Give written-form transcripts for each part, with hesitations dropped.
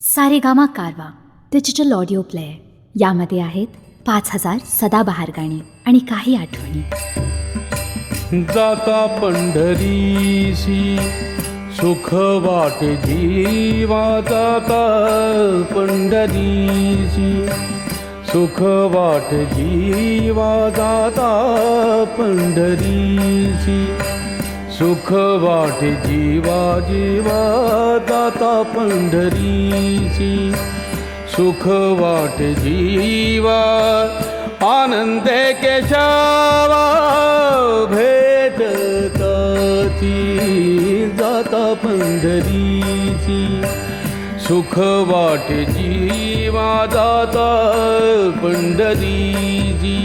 सारेगामा कारवा digital audio player. यामध्ये आहेत 5000 सदाबहार गाणी आणि काही आठवणी. जाता पंढरीसी सुख वाटे जीवा, जाता पंढरीसी सुख वाटे जीवा, जाता पंढरीसी सुख वाटे जीवा, जीवा जाता पंढरीसी सुख वाटे जीवा. आनंदे केशवा भेटताची, जाता पंढरीसी सुख वाटे जीवा, जाता पंढरीसी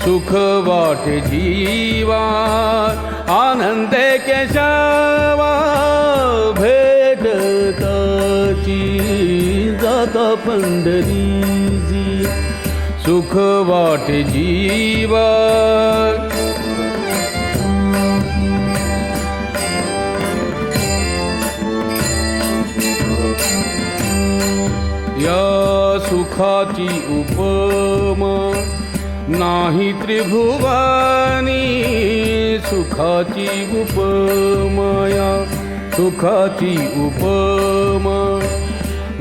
सुख वाटे जीवा. आनंदे केशवा भेटताची, जाता पंढरीसी सुख वाटे जीवा. या सुखाची उपमा नाही त्रिभुवनी, सुखाची उपमाया सुखाची उपमा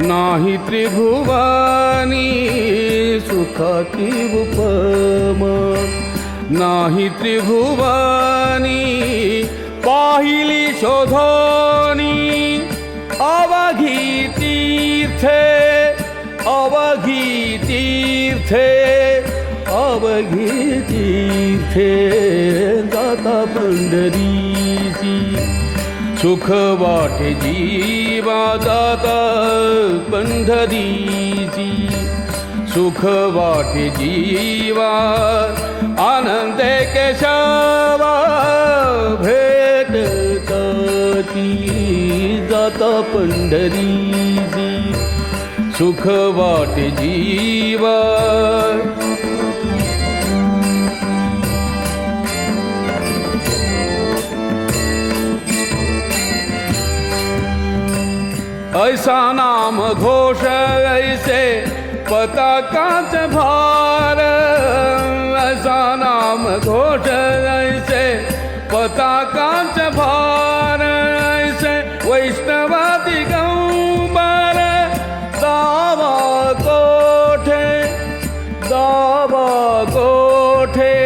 नाही त्रिभुवनी, सुखाची उपमा नाही त्रिभुवनी. पाहिली शोधोनी अवघी तीर्थे, अवघी तीर्थे अवघी तीर्थे, जाता पंढरीसी सुख वाटे जीवा, जाता पंढरीसी सुख वाटे जीवा. आनंदे केशवा भेटताची, जाता पंढरीसी सुख वाटे जीवा. ऐसा नाम घोष ऐसे पताकाच भार, ऐसा नाम घोष ऐसे पताकाच भार. ऐसे वैष्णव दिगंबर दावा कोठे, दावा कोठे,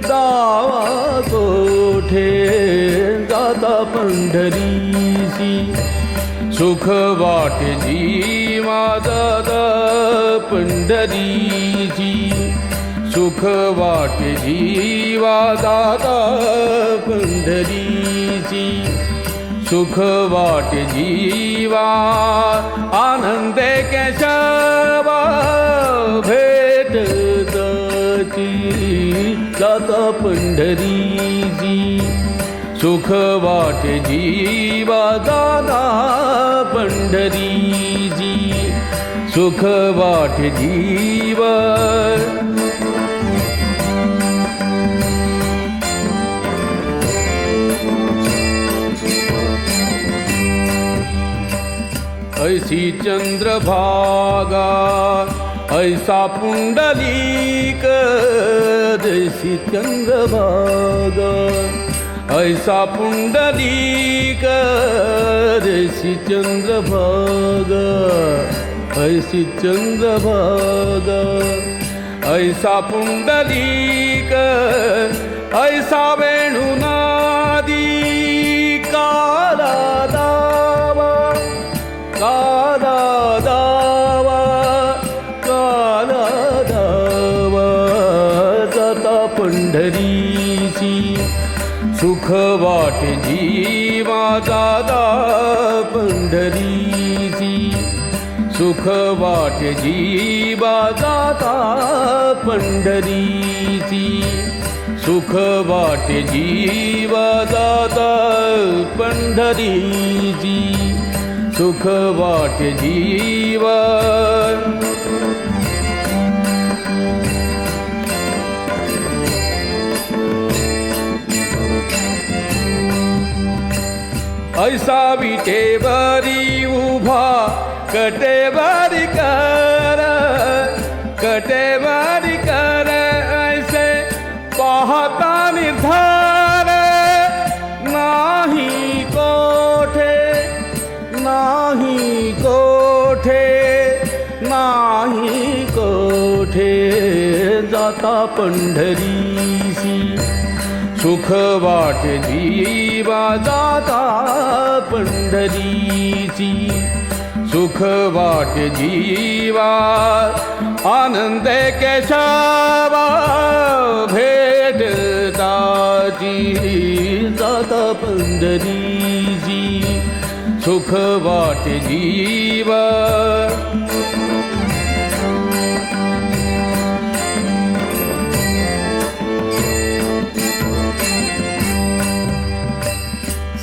दावा कोठे, जाता पंढरीसी सुख वाटे जीवा, जाता पंढरीसी सुख वाटे जीवा, जाता पंढरीसी सुख वाटे जीवा. आनंदे केशवा भेटताची, जाता पंढरीसी सुख वाटे जीवा, जाता पंढरीसी सुख वाटे जीवा. ऐसी चंद्रभागा ऐसा पुंडलीक, जैसी चंद्रभागा ऐसा पुंडलीक, जैसी चंद्रभागा ऐसी चंद्रभागा. ऐसा पुंडलीक ऐसा वेणुनादी, काला दावा, काला दावा, काला दावा, जाता पंढरीसी सुख वाटे जीवा, जाता पंढरीसी सुख वाटे जीवा, जाता पंढरीसी सुख वाटे जीवा, जाता पंढरीसी सुख वाटे जीवा. ऐसा विटेवरी उभा कटेवारी कर ऐसे पाहता निर्धार नाही कोठे जाता पंढरीसी सुख वाटे जीवा जाता पंढरीची सुख वाटे जीवा आनंद केशवा भेटताची जाता पंढरीची सुख वाटे जीवा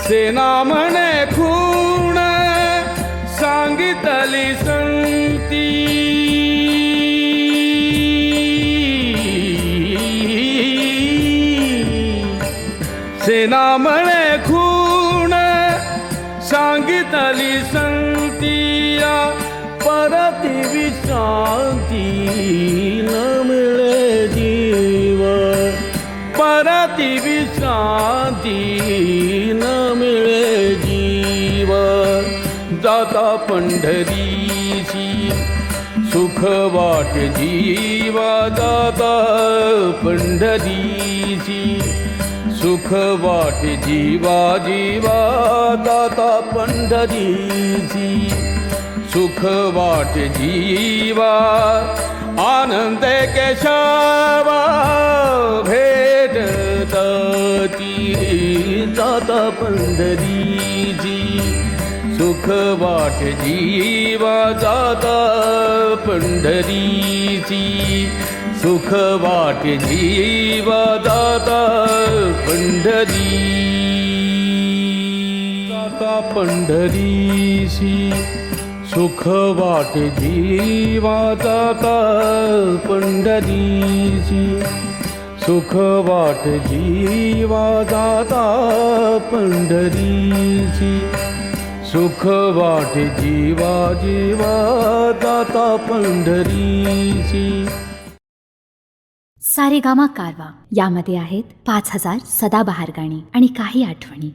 सेना म्हणे खूण सांगितली संती सेना म्हणे खूण सांगितली संतिया परती विश्रांती न मिळे जीव परती विश्रांती न मिळे जीव जाता पंढरीची सुख वाटे जीवा जाता पंढरीची सुख वाटे जीवा जीवा जाता पंढरीची सुख वाटे जीवा आनंद केशवा भेटताची जाता पंढरीची सुख वाटे जीवा जाता पंढरीची सुख वाटे जीवा जाता पंढरी जाता पंढरीची सुख वाटे जीवा जाता पंढरीची सुख वाटे जीवा जाता पंढरीची सुख वाटे जीवा जीवा जाता पंढरीची. सारेगामा कारवा यामध्ये आहेत 5000 सदाबहार गाणी आणि काही आठवणी.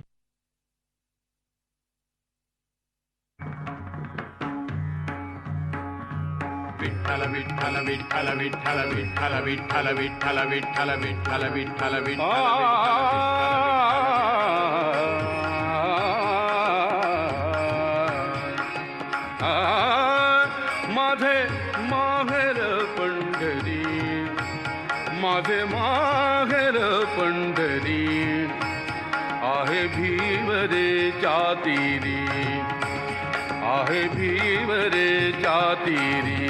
विठ्ठल विठ्ठल विठ्ठल विठ्ठल विठ्ठल विठ्ठल विठ्ठल विठ्ठल विठ्ठल विठ्ठल विठ्ठल माझे माहेर पंढरी माझे माहेर पंढरी आहे भीमरे जातीरी आहे भीमरे जातीरी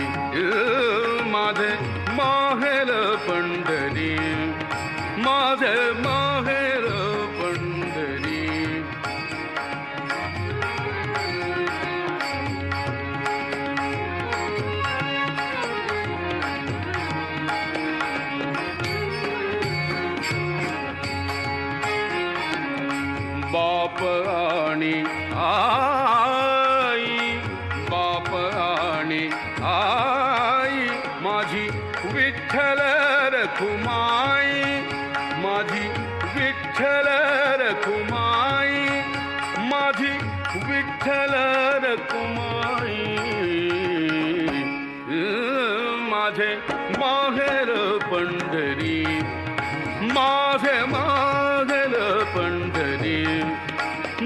माझे माहेर पंढरी माझे माहेर पंढरी. बाप आणि आई बाप आणि आई माझी विठ्ठल रखुमाई माझी विठ्ठल रखुमाई माझी विठ्ठल रखुमाई माझे माहेर पंढरी माझे माहेर पंढरी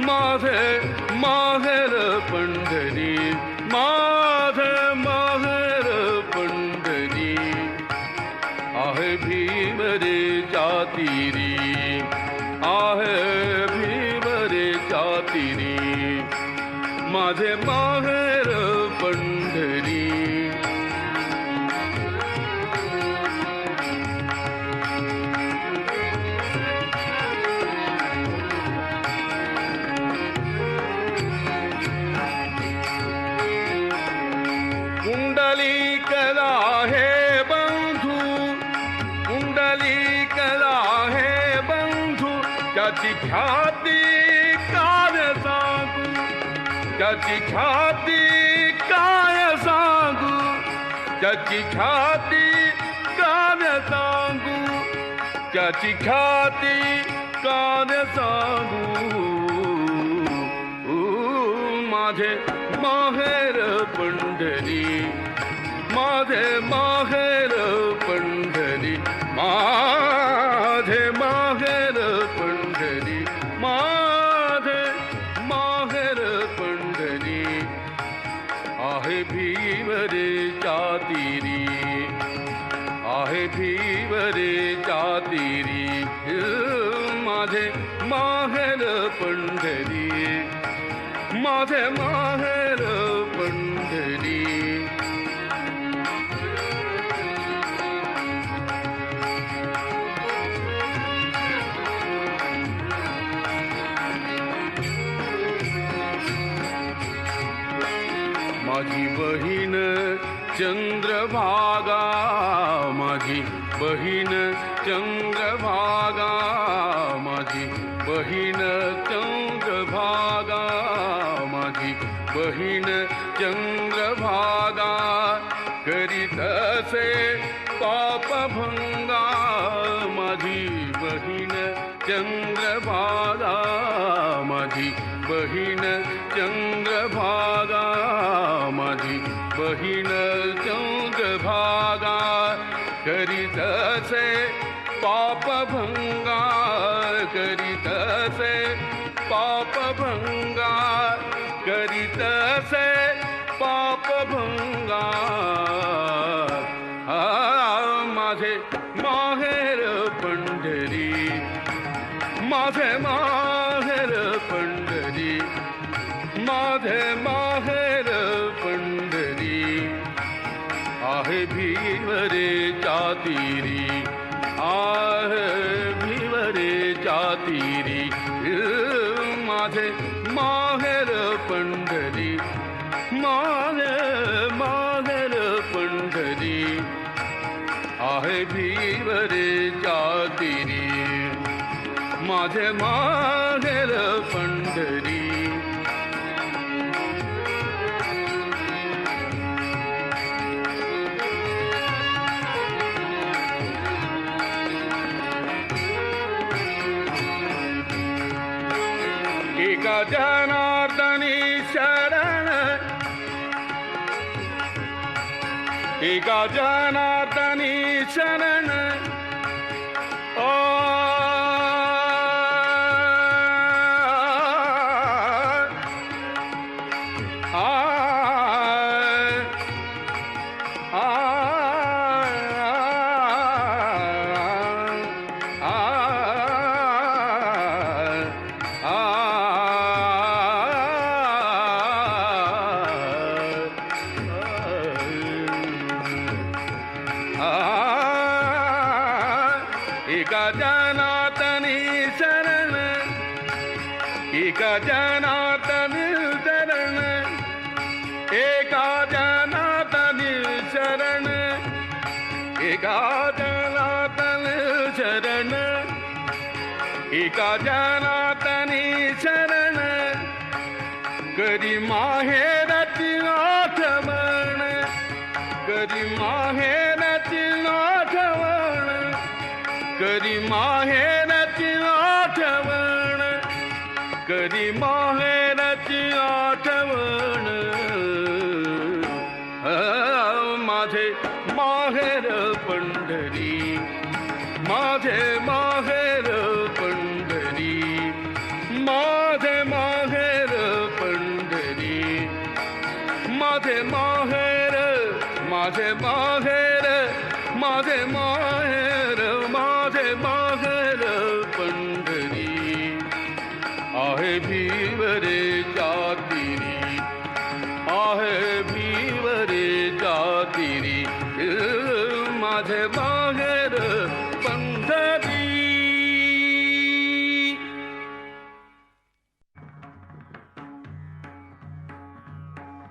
माझे माहेर पंढरी माझे माहेर पंढरी आहे भीमरे जातीरी आहे भीमरे जातीरी माझे माहेर पंढरी. पुंडलिकला हे बंधू पुंडलिकला हे बंधू त्याची ख्याती कान सांगू त्याची ख्याती कान त्याची ख्याती काव्य सांगू, त्याची ख्याती काव्य सांगू. माझे माहेर पंढरी, माझे माहेर पंढरी, माझे माहेर पंढरी, माझे माहेर पंढरी. आहे भीवरेच्या तीरी, आहे भीवरेच्या तीरी. माझे माहेर पंढरी, माझे माहेर पंढरी. माझी बहीण चंद्रभागा, माझी बहीण चंद्रभागा, माझी बहीण चंद्रभागा, माझी बहीण चंद्रभागा. करीत असे पापभंगा, माझी बहीण चंद्रभागा, माझी बहीण चंद्रभागा, माझी बहीण चंद्रभागा. करीत असे पापभंगा, करीत असे पापभंगा, करीत असे पापभंगा. माझे माहेर पंढरी, माझे माहेर पंढरी, माझे माहेर पंढरी. आहे भीवरेच्या तीरी, आहे भीवरेच्या तीरी. माझे माहेर पंढरी, माझे माहेर पंढरी. आहे भीवरेच्या तीरी, माझे माहेर पंढरी. एका जनार्दनी शरण, एका जनार्दनी शरण. एका जनार्दनी शरण, एका जनार्दनी शरण, एका जनार्दनी शरण, एका जनार्दनी शरण, एका जनार्दनी शरण. करी माहेरची आठवण, करी माहेरची आठवण, करी माहेरची आठवण, करी माहेरची आठवण. माझे माहेर पंढरी, माझे माहेर पंढरी, माझे माहेर पंढरी. माझे माहेर, माझे माहेर, माझे माहेर, माझे माहेर पंढरी. आहे भीवरेच्या तीरी, आहे भीवरेच्या तीरी. माझे माहेर पंढरी.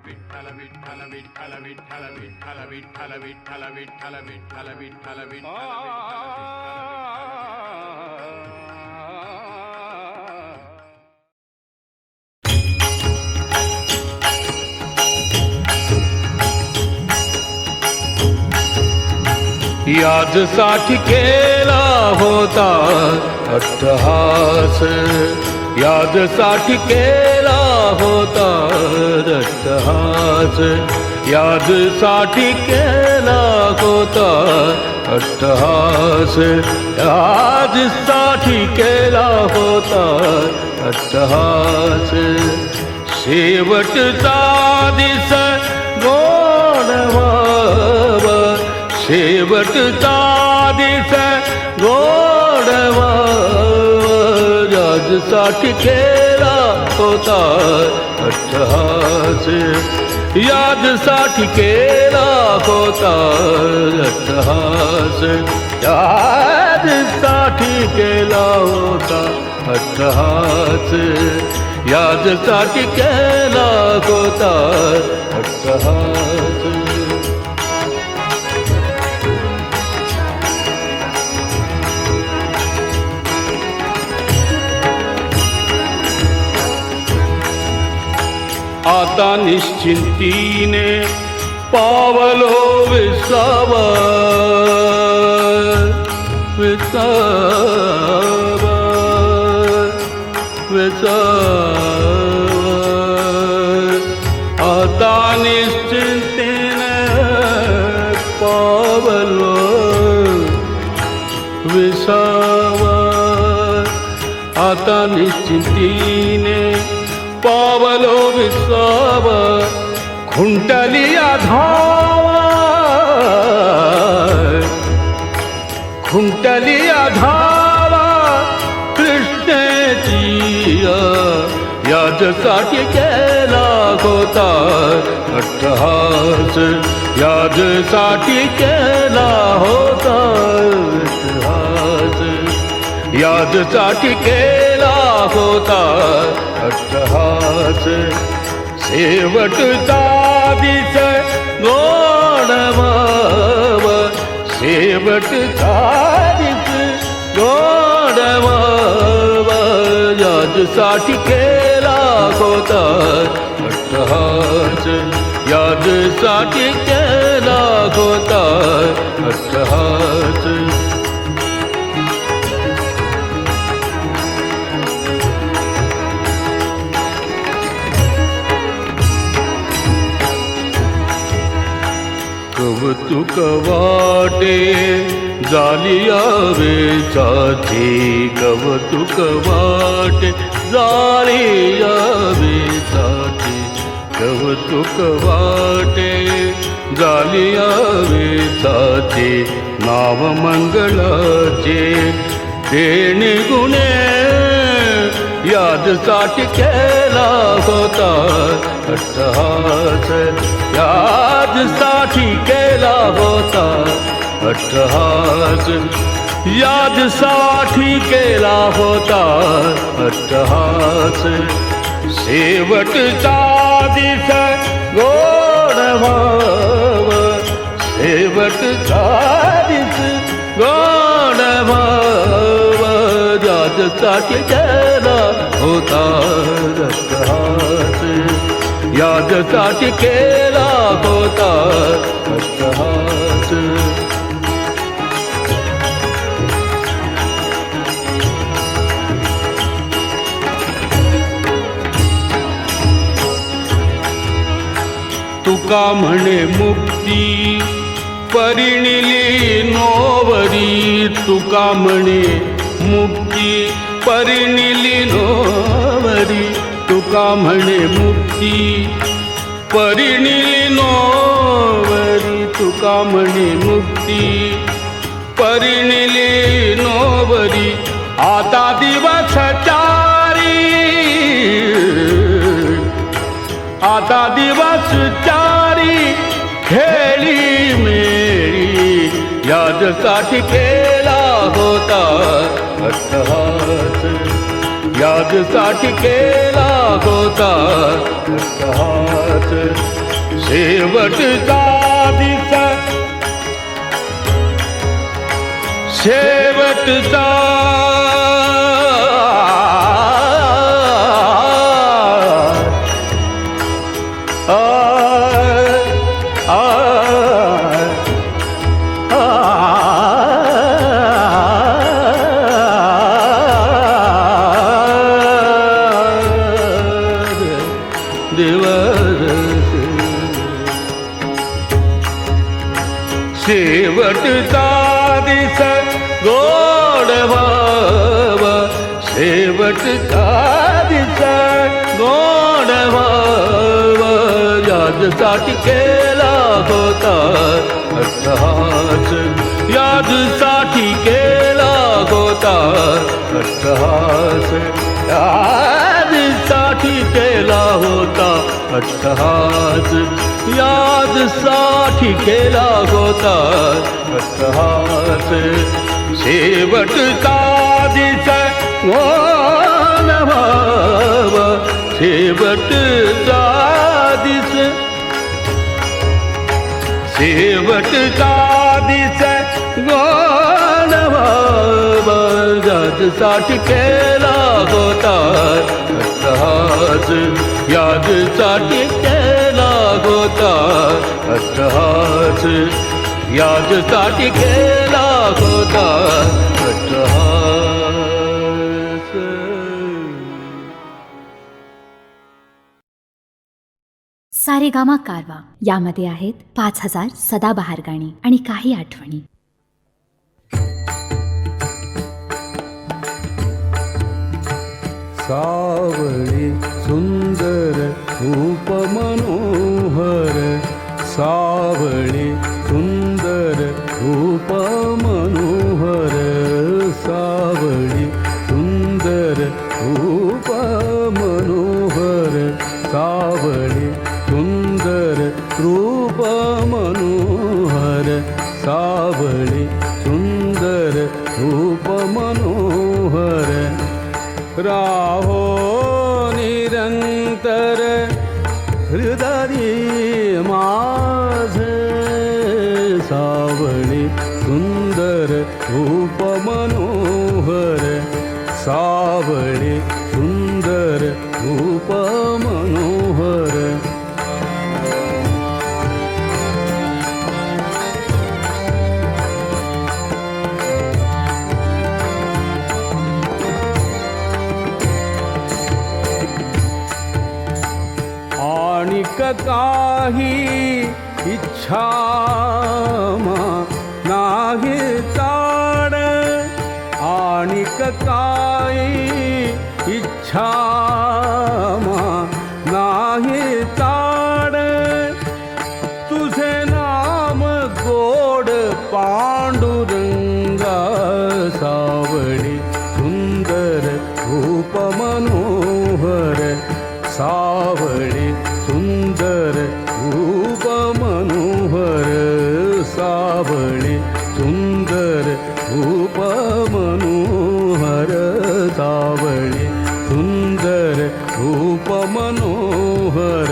विठ्ठल विठ्ठल विठ्ठल विठ्ठल विठ्ठल विठ्ठल विठ्ठल विठ्ठल विठ्ठल विठ्ठल विठ्ठल. याजसाठी केला होता अट्टहास, याजसाठी केला होता अट्टहास, याजसाठी केला होता अट्टहास, याजसाठी केला होता अट्टहास. शेवटचा दिस गोडवा, शेवटचा दिस गोडवा, याजसाठी केला होता अट्टहास, याजसाठी केला होता अट्टहास, याजसाठी केला होता अट्टहास, याजसाठी केला होता अट्टहास. आता निश्चिंतीने पावलो विसावा, विसावा, विसावा. आता निश्चिंतीने पावलो विसावा, आता निश्चिंतीने पावलो विसावा. खुंटलिया धावा, खुंटलिया धावा कृष्णेची, याजसाठी केला होता अट्टहास, याजसाठी केला होता अट्टहास, याजसाठी केला होता अट्टहास. शेवटचा दिस गोडवा, शेवटचा दिस गोडवा, याजसाठी केला होता अट्टहास, याजसाठी केला होता अट्टहास. कौतुक वाटे जालिया वेचाची, कौतुक वाटे जालिया वेचाची, कौतुक वाटे जालिया वेचाची. नाव मंगळाचे देणे गुणे, याजसाठी केला होता अट्टहास, याजसाठी केला होता अट्टहास, याजसाठी केला होता अट्टहास. शेवटचा दिस गोडवा, शेवटचा दिस गोडवा, याजसाठी केला होता अट्टहास, याजसाठी केला होता अट्टहास. तुका म्हणे मुक्ती परिणिली नोवरी, तुका म्हणे मुक्ती परिणिली नोवरी, तुका म्हणे मुक्ती परिणिली नोवरी, तुका म्हणे मुक्ती परिणिली नोवरी. आता दिवस चारी, आता दिवस चारी खेळी मेरी, याजसाठी केला होता अट्टहास, याजसाठी केला होता अट्टहास. शेवटचा दिस, शेवटचा आ शेवटचा दिस गोड व्हावा, शेवटचा दिस गोड व्हावा, यादसाठी केला होता अट्टहास, यादसाठी केला होता अट्टहास, यादसाठी केला होता अट्टहास, यादसाठी केला होता अट्टहास. शेवटचा दिस गोड व्हावा, शेवटचा दिस, शेवटचा दिस गोड व्हावा, यादसाठी केला होता अट्टहास, यादसाठी केला होता अट्टहास, यादसाठी केला होता अट्टहास. सारेगामा कारवा यामध्ये आहेत 5000 सदाबहार गाणी आणि काही आठवणी. सावळी सुंदर रूप मनोहर, सावळी सुंदर रूप मनोहर, सावळी सुंदर रूप मनोहर, सावळी सुंदर रूप मनोहर, सावळी सुंदर रूप मनोहर. राहो निरंतर हृदयी माझे, सावळी सुंदर रूप मनोहर, सावळी सुंदर रूप मनोहर. आणिक काही इच्छा नाही ताड, आणिक काही इच्छा नाही ताड, तुझे नाम गोड पांडुरंगा, सावळी सुंदर रूप मनोहर, सावळी सुंदर रूप मनोहर, सावळी सुंदर रूप मनोहर, सावळी सुंदर रूप मनोहर.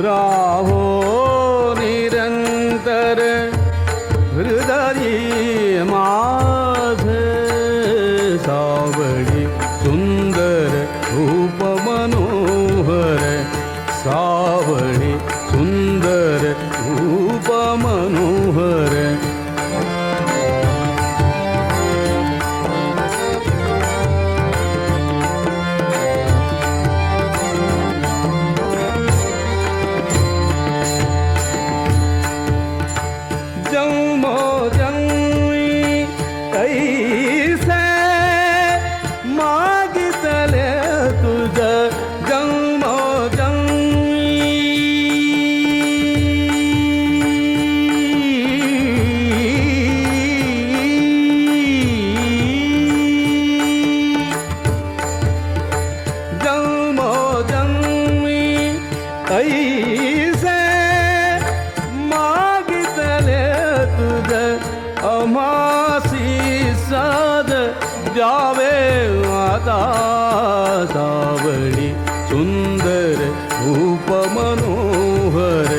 राहो निरंतर हृदयी माझे, सावळी सुंदर रूप मनोहर, सावळी सुंदर रूप मनोहर. जन्मो जन्मी कैसे मागितले तुझ, जन्मो जन्मी जन्मो जन्मी कैसे मागितले तुझ, अमासी साध द्यावे आता, सावळी सुंदर रूप मनोहर,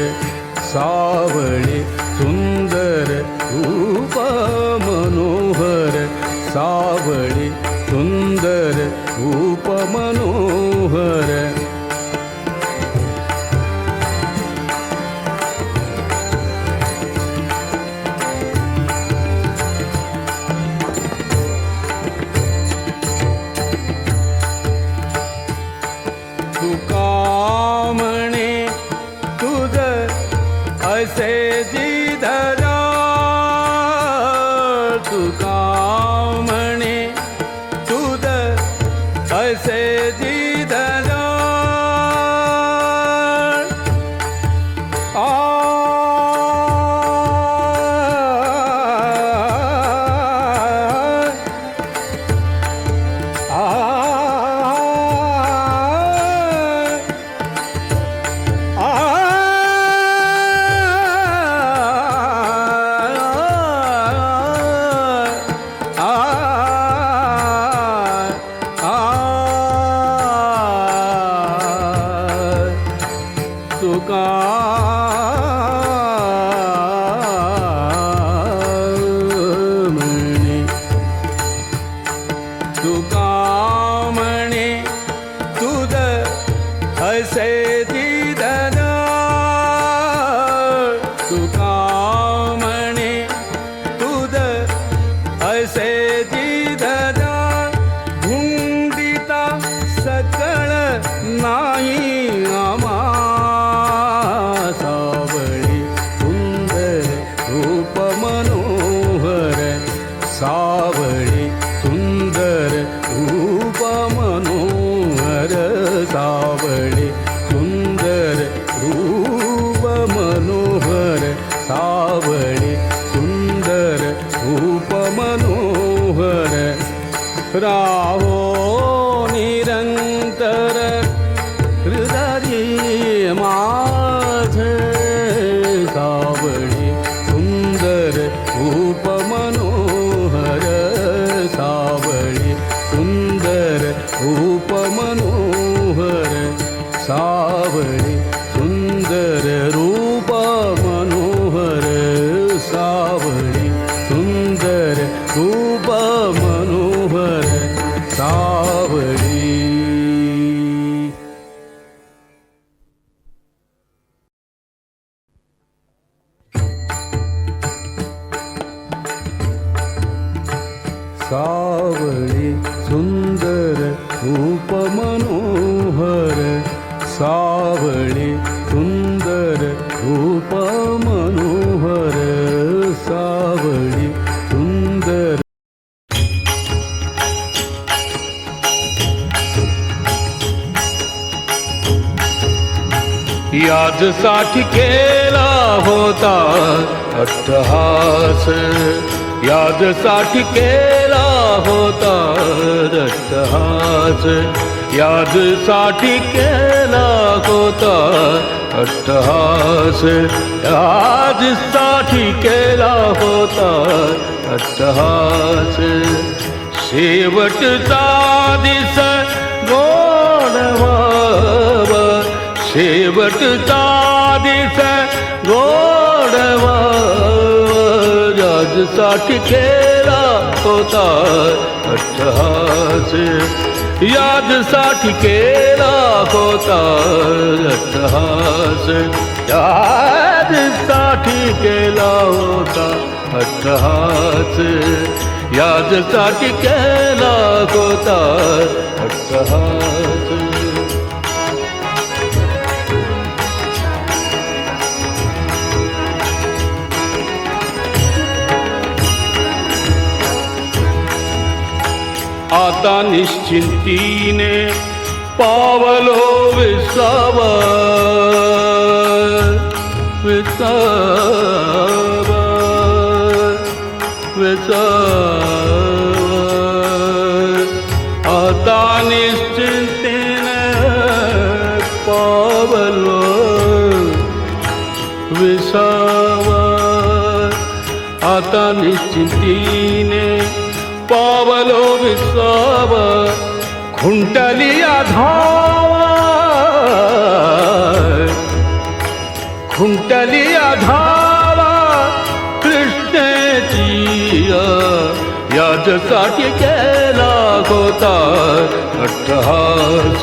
सावळी सुंदर रूप मनोहर, सावळी सुंदर रूप मनोहर. तुका म्हणे तुझ असे जी धरा, तुका म्हणे तुझ असे जिधजा भुंडिता सकळ नाही आमा सावळी सुंदर रूप मनोहर सावळी सुंदर रूप मनोहर सावळी सुंदर रूप मनोहर सावळी सुंदर रूप मनोहर राहो निरंतर हृदय माझे सावळी सुंदर रूप मनोहर सावळी सुंदर रूप मनोहर सावळी सुंदर रूप मनोहर सावळी सुंदर रूप मनोहर सावळी. सावळी सुंदर रूप मनोहर सावळी सुंदर रूप मनोहर सावळी सुंदर. याजसाठी केला होता अट्टहास याजसाठी केला होता अट्टहास याजसाठी केला होता अट्टहास याजसाठी केला होता अट्टहास शेवटचा दिस गोडवा शेवटचा दिस गोडवा याजसाठी केला होता अट्टहास याजसाठी केला होता अट्टहास याजसाठी केला होता अट्टहास याजसाठी केला होता अट्टहास. आता निश्चिंतीने पावलो विसावा विसावा विसावा आता निश्चिंतीने पावलो विसावा आता निश्चिंतीने पावलो विसाव खुंटलिया धावा खुंटलिया धावा कृष्णेची याजसाठी केला होता अट्टहास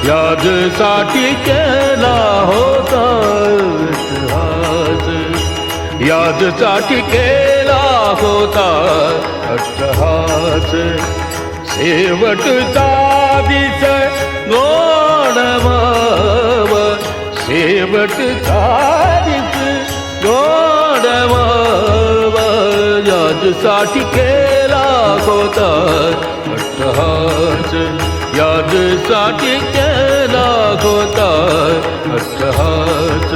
याजसाठी केला होता अट्टहास याजसाठी केला होता अट्टहास शेवटचा दिस गोडवा शेवटचा दिस गोडवा याजसाठी केला होता अट्टहास याजसाठी केला होता अट्टहास.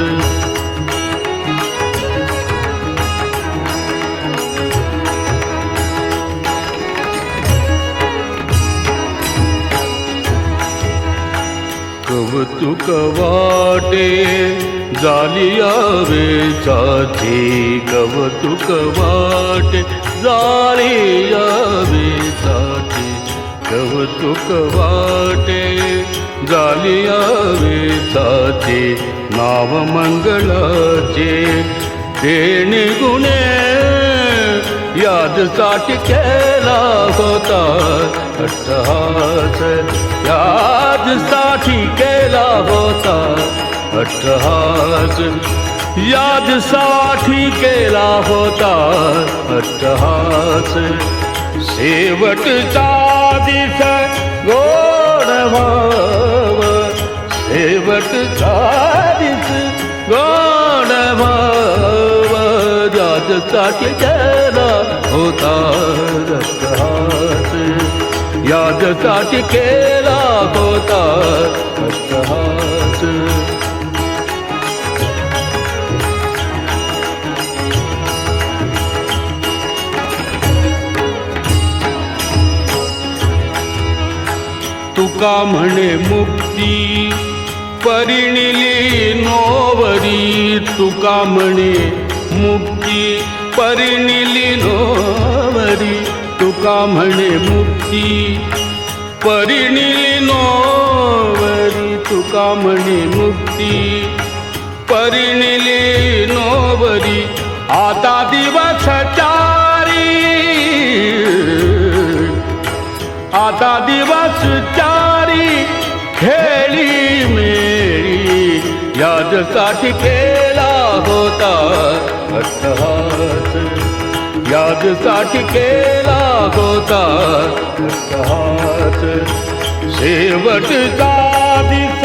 कौतुक वाटे जालिया वेचाची कौतुक वाटे जालिया वेचाची कौतुक वाटे जालिया वेचाची नाव मंगळाचे देणे गुणे याजसाठी केला होता अट्टहास याजसाठी केला होता अट्टहास यादसाठी केला होता अट्टहास शेवटचा दिस गोड भाव शेवटचा दिस गोड भाव यादसाठी केला होता अट्टहास यादसाठी केला होता अट्टहास तुका म्हणे मुक्ती परिणिली नोवरी तुका म्हणे मुक्ती परिणिली नोवरी तुका म्हणे मुक्ती परिणिली नोवरी तुका म्हणे मुक्ती परिणिली नोवरी आता दिवस चारी आता दिवस चारी खेळी मेरी यादसाठी केला होता अट्टहास यादसाठी केला होता अट्टहास शेवटचा दिस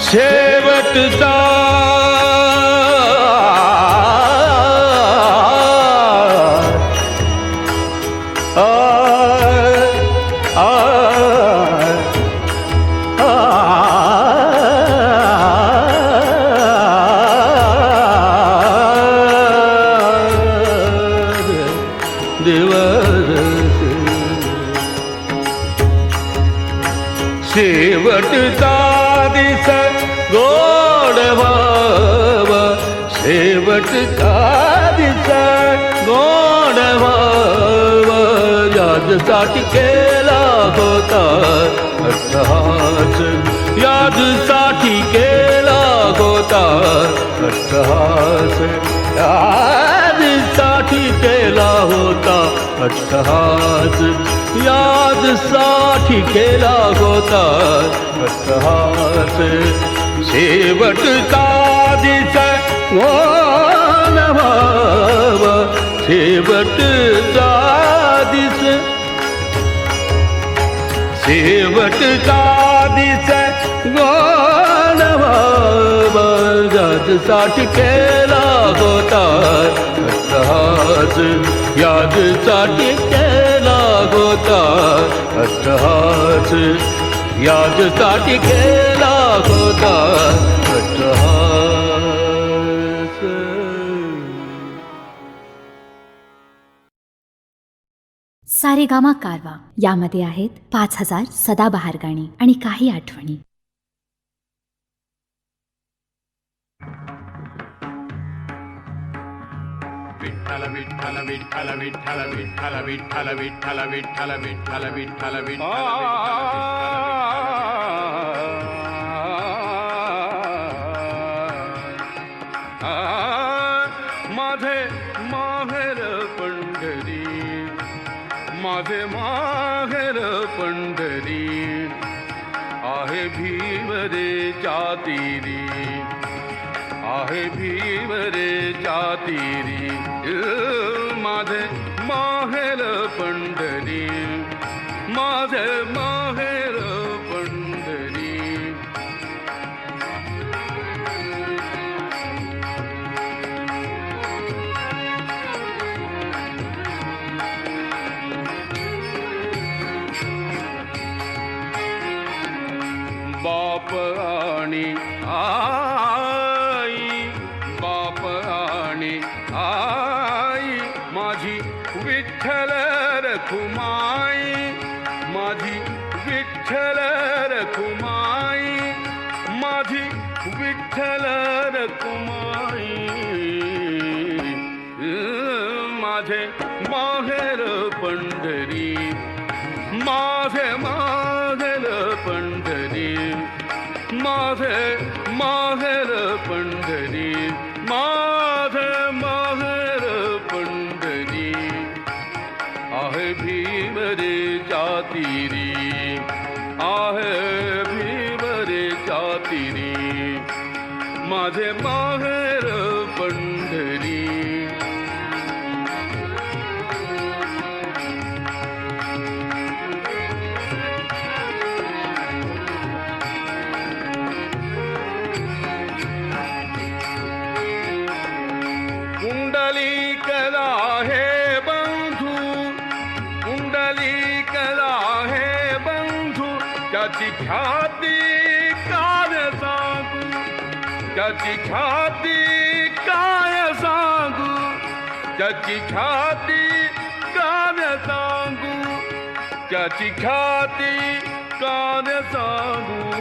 शेवटचा शेवटचा दिस गोड भाव शेवटचा दिस गोड भाव यादसाठी केला होता अट्टहास यादसाठी केला होता अट्टहास यादसाठी केला होता अट्टहास यादसाठी केला होता अट्टहास शेवटचा दिस गोड भाव शेवटचा दिस शेवटचा दिस गोड भाव यादसाठी केला होता अट्टहास यादसाठी केला होता अट्टहास यादसाठी केला होता अट्टहास सारेगामा कारवा यामध्ये आहेत 5000 सदाबहार गाणी आणि काही आठवणी. विठ्ठल विठ्ठल विठ्ठल विठ्ठल विठ्ठल विठ्ठल विठ्ठल विठ्ठल विठ्ठल विठ्ठल विठ्ठल माझे माहेर पंढरी माझे माहेर पंढरी आहे भीमरे जातीरी आहे भीमरे जातीरी माझे माहेर पंढरी माझे माहेर पंढरी बाप आणि आई बाप आणि आई माझी विठ्ठल रखुमाई माझी विठ्ठल रखुमाई माझी विठ्ठल रखुमाई माझे माहेर पंढरी माझे माहेर पंढरी माझे माहेर पंढरी माझे माहेर पंढरी आहे भीमरे जातीरी आहे भीमरे जातीरी माझे माहेर पंढरी. पुंडलिकला हे बंधू, पुंडलिकला हे बंधू, त्याची ख्याती काय सांगू, त्याची ख्याती काय सांगू, त्याची ख्याती काय सांगू, त्याची ख्याती काय सांगू.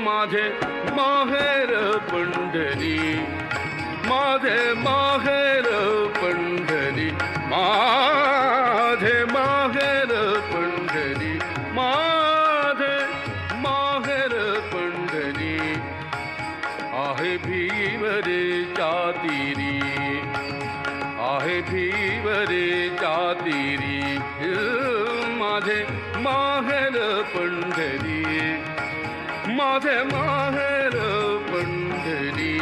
माझे माहेर पंढरी, माझे माहेर पंढरी, माझे माहेर पंढरी, माझे माहेर पंढरी. आहे भीवरेच्या तीरी, आहे भीवरेच्या तीरी, माझे माहेर पंढरी, माझे माहेर पंढरी.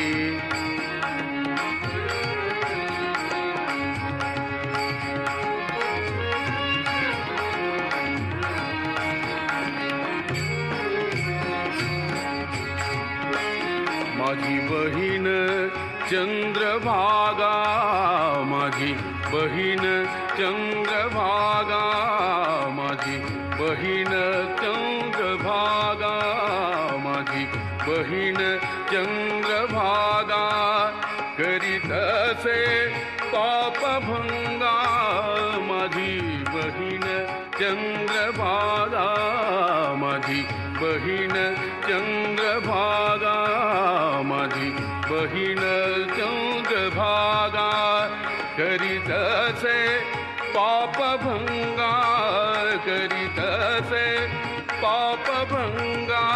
माझी बहीण चंद्रभागा, माझी बहीण चंद्रभागा, माझी बहीण चंद्रभागा, माझी बहीण चंद्रभागा. करीत असे पापभंगा, माझी बहीण चंद्रभागा, माझी बहीण चंद्रभागा, माझी बहीण चंद्रभागा. करीत असे पापभंगा, करीत असे पापभंगा,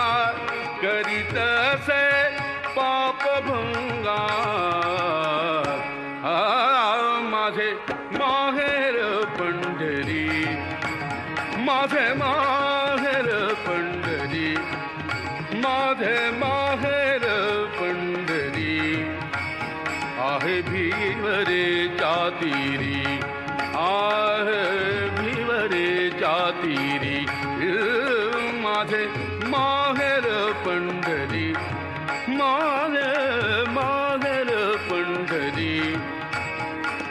करीत असे पापभंगा. माझे माहेर पंढरी, माझे माहेर पंढरी, माझे माहेर पंढरी. आहे भीवरेच्या तीरी, आहे भीवरेच्या तीरी, माझे माहेर पंढरी, माझे माहेर पंढरी.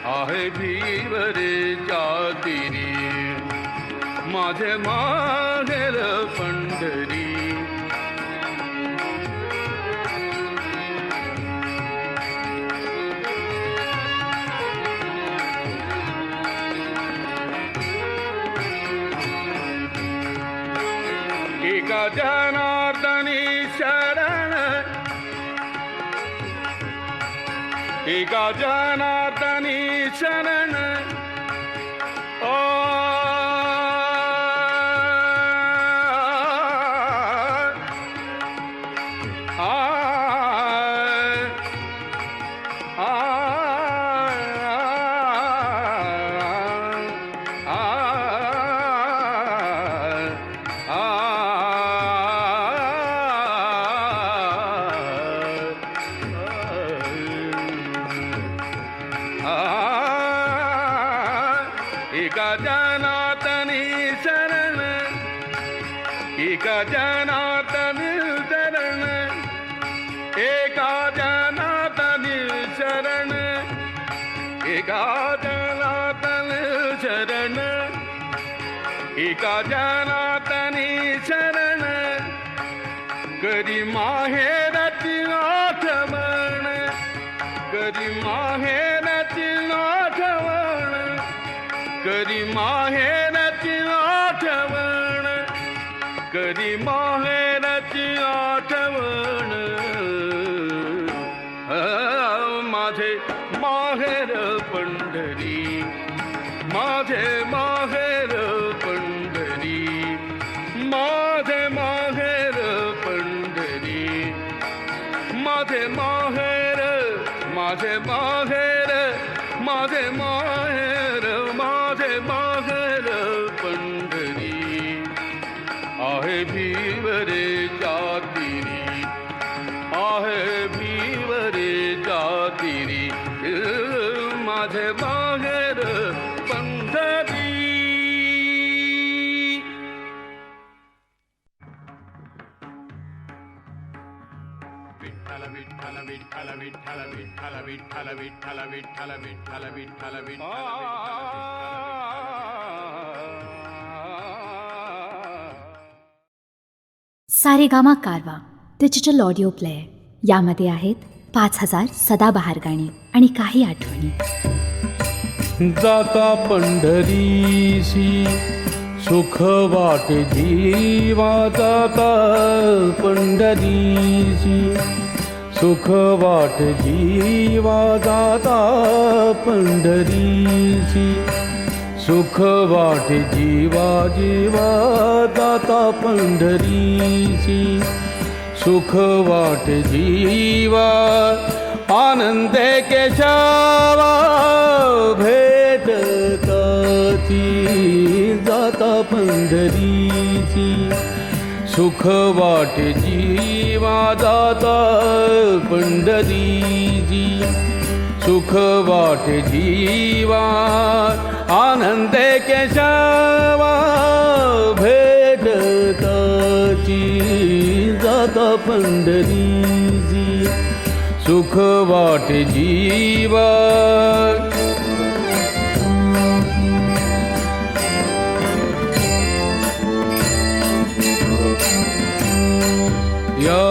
आहे भीवरेच्या तीरी, माझे माहेर पंढरी. एका जनार्दनी शरण, एका जनार्दनी शरण. एका जनार्दनी शरण, एका जनार्दनी शरण, एका जनार्दनी शरण, एका जनार्दनी शरण, एका जनार्दनी शरण. करी माहेरची आठवण, करी माहेरची आठवण, करी माहेरची आठवण, करी माहेरची आठवण. माझे माहेर पंढरी, माझे माहेर पंढरी, माझे माहेर पंढरी. माझे माहेर, माझे माहेर, माझे माहेर, माझे माहेर पंढरी. आहे भीवरेच्या तीरी, विठ्ठल विठ्ठल विठ्ठल विठ्ठल विठ्ठल विठ्ठल विठ्ठल विठ्ठल विठ्ठल विठ्ठल विठ्ठल सारेगामा कारवा डिजिटल ऑडिओ प्लेअर. यामध्ये आहेत 5000 सदाबहार गाणी आणि काही आठवणी. जाता पंढरीशी सुख वाटे जीवा, जाता पंढरीशी सुख वाटे जीवा, जाता पंढरीशी सुख वाटे जीवा, जीवा जाता पंढरीशी सुख वाटे जीवा. आनंदे केशवा भेटताची, जाता पंढरीची सुख वाटे जीवा, जाता पंढरीची सुख वाटे जीवा. आनंदे केशवा भेटताची, जाता पंढरीची सुख वाटे जीवा. या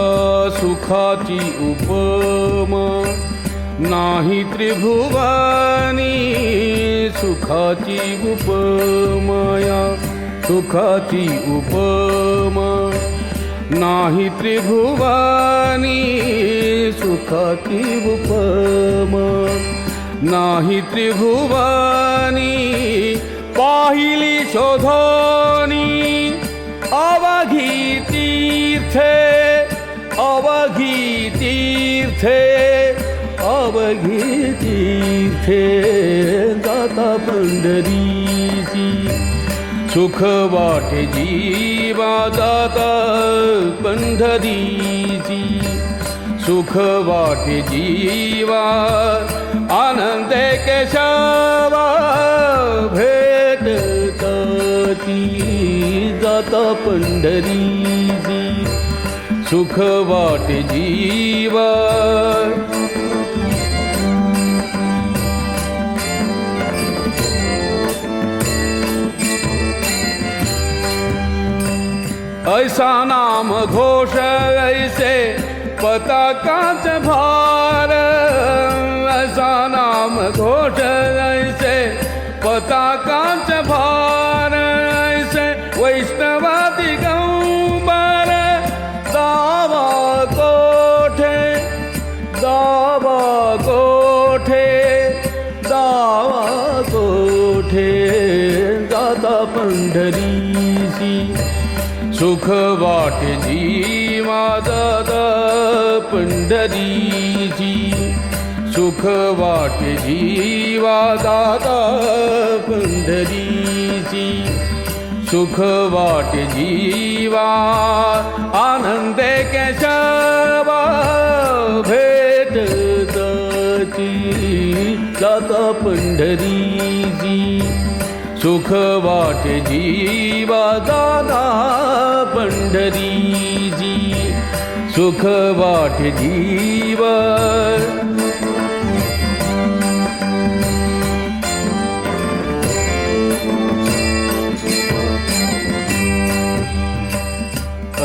सुखाची उपमा नाही त्रिभुवनी, सुखाची उपमा या सुखाची उपमा नाही त्रिभुवनी, सुखाची उपमा नाही त्रिभुवनी. पाहिली शोधोनी अवघी तीर्थे, अवघी तीर्थे अवघी तीर्थे, जाता पंढरीची सुख वाटे जीवा, जाता पंढरीची सुख वाटे जीवा. आनंदे केशवा भेटताची, जाता पंढरीची सुख वाटे जीवा. ऐसा नाम घोष ऐसे पताकाच भार, ऐसा नाम घोष ऐसे पताकाच भार. ऐसे वैष्णव दिगंबर दावा कोठे, दावा कोठे, दावा कोठे, जाता पंढरीची सुख वाटे जीवा, जाता पंढरीची सुख वाटे जीवा, जाता पंढरीची सुख वाटे जीवा. आनंदे केशवा भेटताची, जाता पंढरीची सुख वाटे जीवा, जाता पंढरीची सुख वाटे जीवा.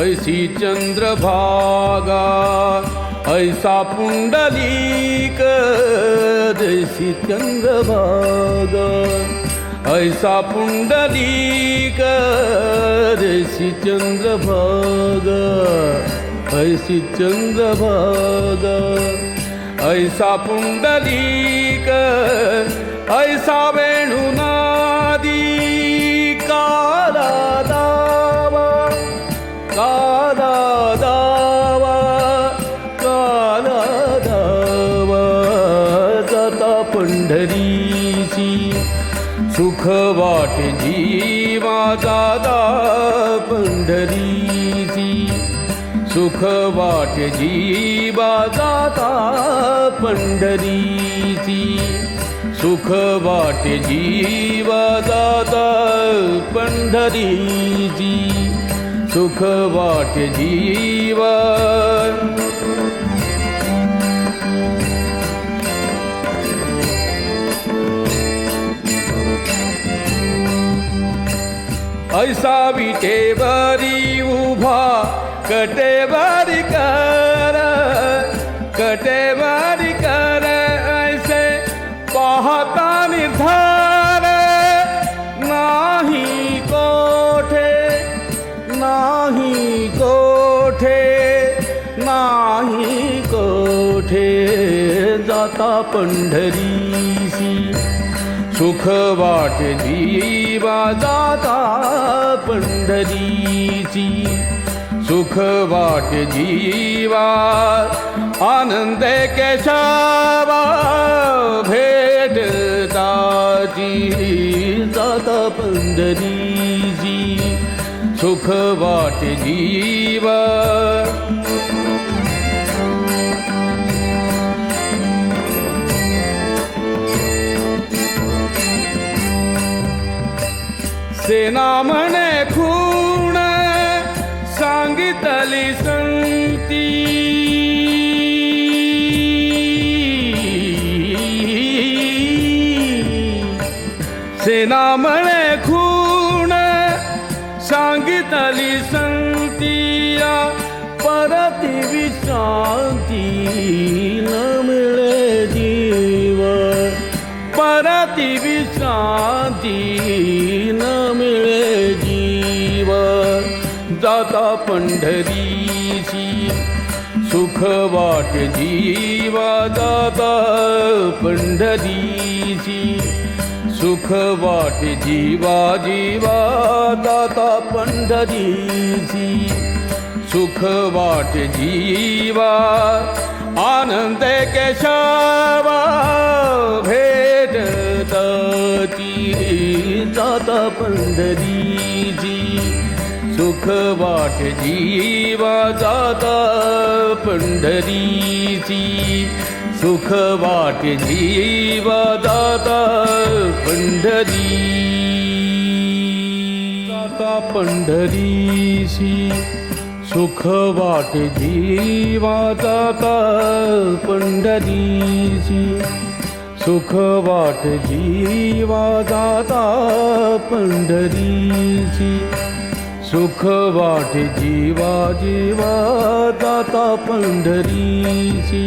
ऐसी चंद्रभागा ऐसा पुंडलीक, जैसी चंद्रभागा ऐसा पुंडलीक, जैसी चंद्रभागा ऐसी चंद्रभागा. ऐसा पुंडलीक ऐसा वेणुनादी, काला दावा, काला दावा, काला दावा, जाता पंढरीची सुख वाटे जीवा, जाता पंढरीची सुख वाटे जीवा, जाता पंढरीची सुख वाटे जीवा, जाता पंढरीची सुख वाटे जीवा. ऐसा विटेवरी उभा कटेवरी कर ऐसे पाहता निर्धार नाही कोठे जाता पंढरीसी सुख वाटे जीवा जाता पंढरीची सुख वाटे जीवा आनंद केशवा भेटताची जाता पंढरीची सुख वाटे जीवा सेना म्हणे खूण सांगितली संती सेना म्हणे खूण सांगितली संतिया परती विश्रांती न मिळे जीव परती विश्रांती न मिळे जीव जाता पंढरीची सुख वाटे जीवा जाता पंढरीची सुख वाटे जीवा जीवा जाता पंढरीची सुख वाटे जीवा आनंद केशवा भेटताची जाता पंढरीची सुख वाटे जीवा जाता पंढरीची सुख वाटे जीवा जाता पंढरी जाता पंढरीची सुख वाटे जीवा जाता पंढरीची सुख वाटे जीवा जाता पंढरीची सुख वाटे जीवा जीवा जाता पंढरीची